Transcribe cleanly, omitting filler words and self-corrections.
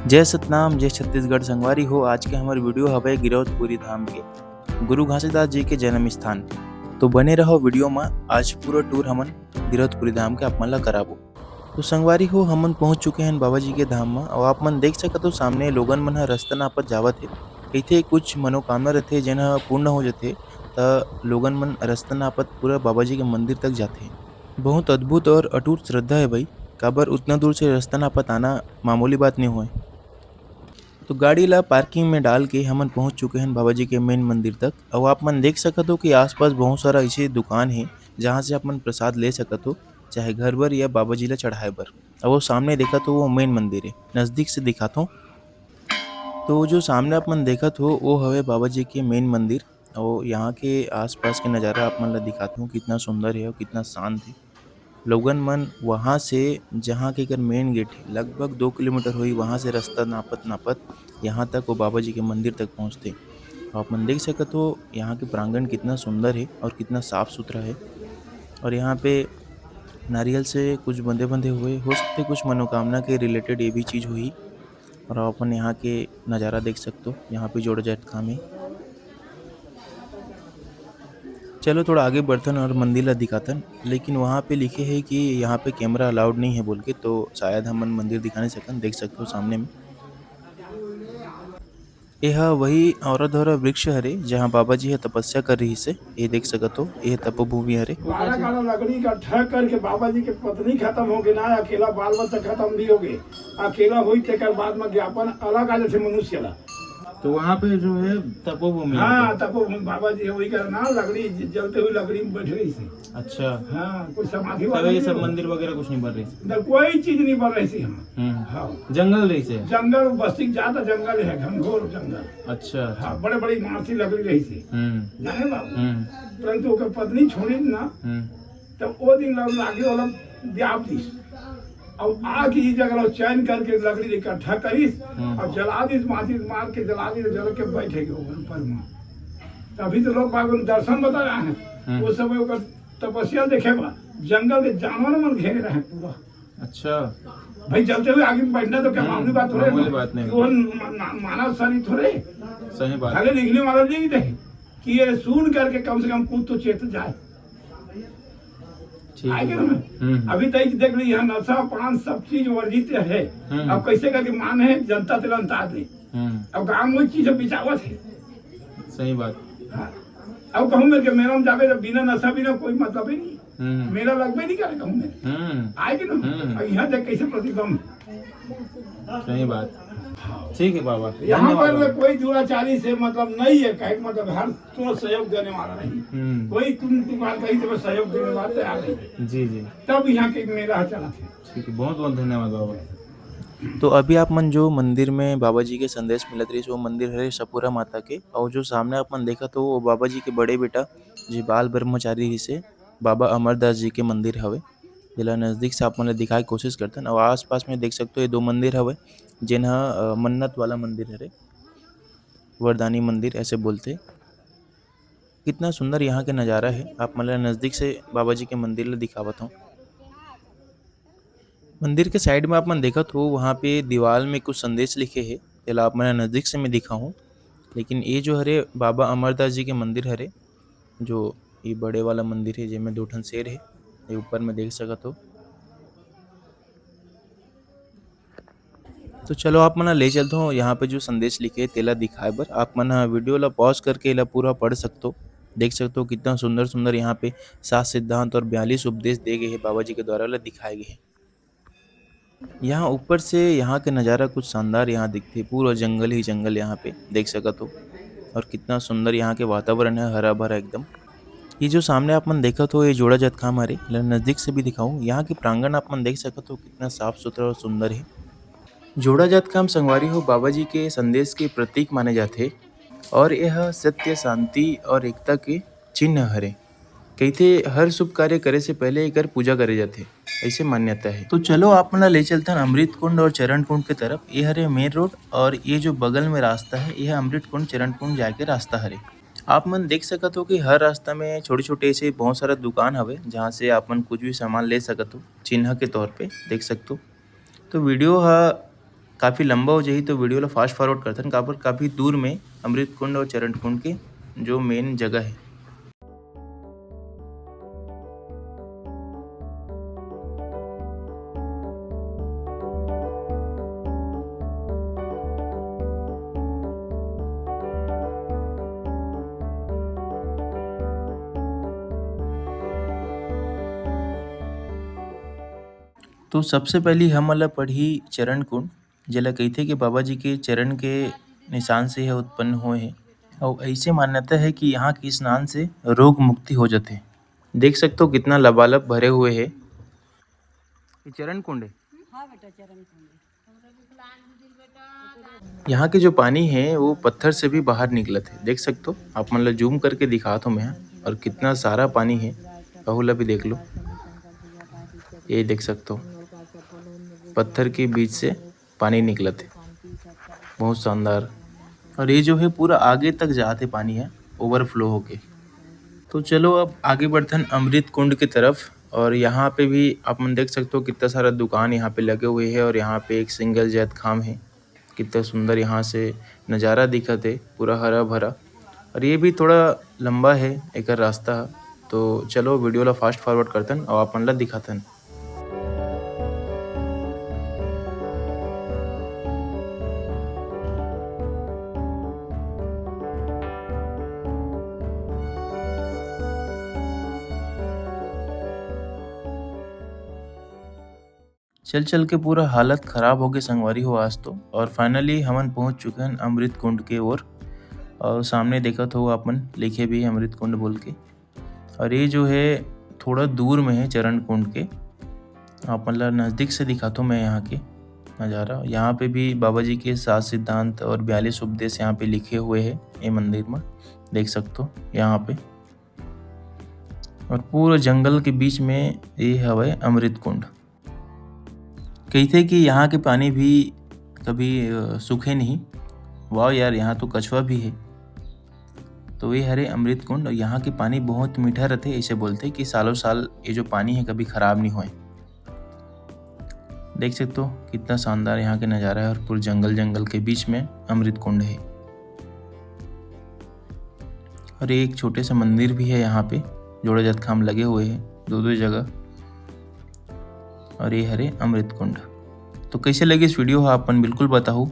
जय सतनाम जय छत्तीसगढ़ संगवारी हो। आज के हमारे वीडियो हवे गिरौदपुरी धाम के गुरु घासीदास जी के जन्म स्थान। तो बने रहो वीडियो में। आज पूरा टूर हमन गिरौदपुरी धाम के आप मन ला कराबो। तो संगवारी हो हमन पहुंच चुके हैं बाबा जी के धाम में और आप मन देख सकत हो सामने लोगन मन ह रास्ता नापत जावत हे। कइथे कुछ मनोकामना रथे जेन ह पूर्ण हो जाथे त लोगन मन रास्ता नापत पूरा बाबा जी के मंदिर तक जाथे। बहुत अद्भुत और अटूट श्रद्धा है भाई। काबर उतना दूर से रास्ता नापत आना मामूली बात नहीं होए। तो गाड़ी ला पार्किंग में डाल के हमन पहुंच चुके हैं बाबा जी के मेन मंदिर तक। और आप मन देख सकत हो कि आसपास बहुत सारा ऐसे दुकान है जहां से आप मन प्रसाद ले सकत हो, चाहे घर बर या बाबा जी ला चढ़ाए बर। और वो सामने देखत हो वो मेन मंदिर है, नजदीक से दिखाता हूँ। तो जो सामने आप मन देखत हो वो हवे बाबा जी के मेन मंदिर। और यहाँ के आसपास के नज़ारा आप मन ला दिखाता हूँ कितना सुंदर है और कितना शांत है। लोगन मन वहाँ से जहाँ के एकर मेन गेट है लगभग 2 किलोमीटर हुई, वहाँ से रास्ता नापत नापत यहाँ तक वो बाबा जी के मंदिर तक पहुँचते। आप मन देख सकत हो यहाँ के प्रांगण कितना सुंदर है और कितना साफ सुथरा है। और यहाँ पे नारियल से कुछ बंधे बंधे हुए हो सकते, कुछ मनोकामना के रिलेटेड ये भी चीज़ हुई। और आप अपन यहाँ के नज़ारा देख सकते हो, यहाँ पे जोड़ा जात काम है। चलो थोड़ा आगे बढ़तन और मंदिर ला दिखातन, लेकिन वहाँ पे लिखे है कि यहाँ पे कैमरा अलाउड नहीं है बोल के, तो शायद हमन मंदिर दिखा नहीं सकन। देख सकते हो सामने में यह वही औरधरा वृक्ष हरे जहाँ बाबा जी ह तपस्या कर रही से। ये देख सकत हो यह तपोभूमि हरे। काला काला लकड़ी इकट्ठा करके बाबा जी के पत्नी खत्म हो गए ना, अकेला बाल बच्चा खत्म भी हो गए। अकेला हुई तेकर बाद में ज्ञापन अलग आ जाते मनुष्य ला। तो वहाँ पे जो है तपोभूमि। हाँ तपोभूमि बाबा जी वही कर ना, लकड़ी जलते हुए लकड़ी में बैठ रही थी। अच्छा। हाँ कुछ समाधि तो वाला ये सब मंदिर वगैरह कुछ नहीं बन रही न, कोई चीज नहीं बन रही थी हम। हाँ जंगल रही से। जंगल बस्ती ज्यादा जंगल है, घनघोर जंगल। अच्छा। हाँ बड़े बड़ी मारती लकड़ी रही थी जाने बाबू। परंतु ओकर पत्नी छोड़ी ना, तब वो दिन लागे वाला व्याप्ति और आग ही जगह चैन करके लकड़ी इकट्ठा करीस और जला दी, माटी मार के जला दी, जल के बैठे ऊपर में। तभी तो लोग बाग दर्शन बता रहे हैं। वो समय ओकर तपस्या देखे बा, जंगल के जानवर मन घेरे रहे पूरा। अच्छा भाई जलते हुए आगे बैठना तो क्या मामूली बात थोड़े, वो मानव शरीर थोड़े। सही बात। खाली लिखने वाला नहीं थे कि ये सुन करके कम से कम कूद तो चेत जाए। अभी तक देख ली यहाँ नशा पान सब चीज वर्जित है। अब कैसे करके मान है जनता तिलंता दे। अब गाँव में चीज बिचावत है। सही बात। अब कहूँ मेरे मेला में जावे जब बिना नशा बिना कोई मतलब ही नहीं, मेला लगभग नहीं करे कहूँ मैं आएगी ना। यहाँ देख कैसे प्रतिबंध। सही बात। ठीक है बाबा। यहाँ पर कोई दुराचारी से मतलब नहीं है, कहीं मतलब हर तो सहयोग देने वाला नहीं। कोई तुम दुकान कहीं तो सहयोग देने वाला तैयार नहीं। जी जी। तब यहाँ के मेला चला था। ठीक है, बहुत बहुत धन्यवाद बाबा। तो अभी आप मन जो मंदिर में बाबा जी के संदेश मिलत रही वो मंदिर है सपूरा माता के। और जो सामने आप मन देखा तो वो बाबा जी के बड़े बेटा जी बाल ब्रह्मचारी ही से बाबा अमरदास जी के मंदिर हवे। जिला नज़दीक से आप मन दिखाए कोशिश करते हैं। और आसपास में देख सकते हो ये 2 मंदिर हवे जिन्हा मन्नत वाला मंदिर हरे, वरदानी मंदिर ऐसे बोलते। कितना सुंदर यहाँ के नज़ारा है। आप मतलब नज़दीक से बाबा जी के मंदिर ला दिखावत हूँ। मंदिर के साइड में आप मन देखत हो वहाँ पे दीवार में कुछ संदेश लिखे है, तेला आप मन नज़दीक से मैं दिखा हूँ। लेकिन ये जो हरे बाबा अमरदास जी के मंदिर हरे, जो ये बड़े वाला मंदिर है जिसमें 2 ठन शेर है, ये ऊपर में देख सकत हो। तो चलो आप मन ले चलता हूँ यहाँ पे जो संदेश लिखे है तेला दिखाए बर। आप मन वीडियो ला पॉज करके इला पूरा पढ़ सकते हो। देख सकते हो कितना सुंदर सुंदर यहाँ पे 7 सिद्धांत और 42 उपदेश दिए गए हैं बाबा जी के द्वारा ला दिखाए गए हैं। यहाँ ऊपर से यहाँ के नज़ारा कुछ शानदार यहाँ दिखते, पूरा जंगल ही जंगल यहाँ पे देख सकत हो। और कितना सुंदर यहाँ के वातावरण है, हरा भरा एकदम। ये जो सामने आप मन देखत हो ये जोड़ा जात खाम हरे, नज़दीक से भी दिखाऊं। यहाँ के प्रांगण आप मन देख सकत हो कितना साफ सुथरा और सुंदर है। जोड़ा जात काम संगवारी हो बाबा जी के संदेश के प्रतीक माने जाते और यह सत्य शांति और एकता के चिन्ह हरे। कहते हर शुभ कार्य करे से पहले एकर पूजा करे जाते, ऐसे मान्यता है। तो चलो आप मन ले चलते हैं अमृत कुंड और चरण कुंड की तरफ। ये हरे मेन रोड और ये जो बगल में रास्ता है यह अमृत कुंड चरण कुंड जाके रास्ता हरे। आप मन देख सकत हो कि हर रास्ता में छोटे छोटे ऐसे बहुत सारा दुकान हवे जहाँ से आप मन कुछ भी सामान ले सकत हो चिन्ह के तौर पे देख सकते हो। तो वीडियो काफ़ी लंबा हो जाही तो वीडियो ला फास्ट फॉरवर्ड करथन, काबर काफ़ी दूर में अमृत कुंड और चरण कुंड के जो मेन जगह है। तो सबसे पहली हमन ला पड़ही चरण कुंड, जेला कहिथे कि बाबा जी के चरण के निशान से यह उत्पन्न होए हे। और ऐसे मान्यता है कि यहाँ के स्नान से रोग मुक्ति हो जाते। देख सकते हो कितना लबालब भरे हुए है। ये चरण कुंड है। यहाँ के जो पानी है वो पत्थर से भी बाहर निकलत है। देख सकते हो, आप मन ला जूम करके दिखात हो मैं, और कितना सारा पानी है। कहूँ ला भी देख लो, ये देख सकते हो पत्थर के बीच से पानी निकलत है, बहुत शानदार। और ये जो है पूरा आगे तक जाते पानी है ओवरफ्लो होके। तो चलो अब आगे बढ़ते हैं अमृत कुंड की तरफ। और यहाँ पे भी आप मन देख सकते हो कितना सारा दुकान यहाँ पे लगे हुए हैं। और यहाँ पे एक सिंगल जैत खाम है, कितना सुंदर यहाँ से नज़ारा दिखत है, पूरा हरा भरा। और ये भी थोड़ा लंबा है एक रास्ता। तो चलो वीडियो ला फास्ट फॉरवर्ड करतन और आप मन ला दिखातन। चल चल के पूरा हालत ख़राब हो गए संगवारी हो आज तो। और फाइनली हमन पहुंच चुके हैं अमृत कुंड के ओर। और सामने देखत हो आपन लिखे भी है अमृत कुंड बोल के। और ये जो है थोड़ा दूर में है चरण कुंड के। आप मतलब नज़दीक से दिखाता हूँ मैं यहाँ के नज़ारा। यहाँ पे भी बाबा जी के 7 सिद्धांत और 42 उपदेश यहाँ पे लिखे हुए हैं ये मंदिर में, देख सकते हो यहाँ पे। और पूरा जंगल के बीच में ये हवे अमृत कुंड। कहते कि यहाँ के पानी भी कभी सूखे नहीं। वाह यार, यहाँ तो कछुआ भी है। तो ये हरे अमृत कुंड, और यहाँ के पानी बहुत मीठा रहते। ऐसे बोलते कि सालों साल ये जो पानी है कभी खराब नहीं होए। देख सकते हो कितना शानदार यहाँ के नज़ारा है। और पूरे जंगल के बीच में अमृत कुंड है। और एक छोटे से मंदिर भी है यहाँ पे, जोड़े जत खाम लगे हुए हैं दो जगह। और ये हरे अमृत कुंड। तो कैसे लगे इस वीडियो, आप अपन बिल्कुल बताओ।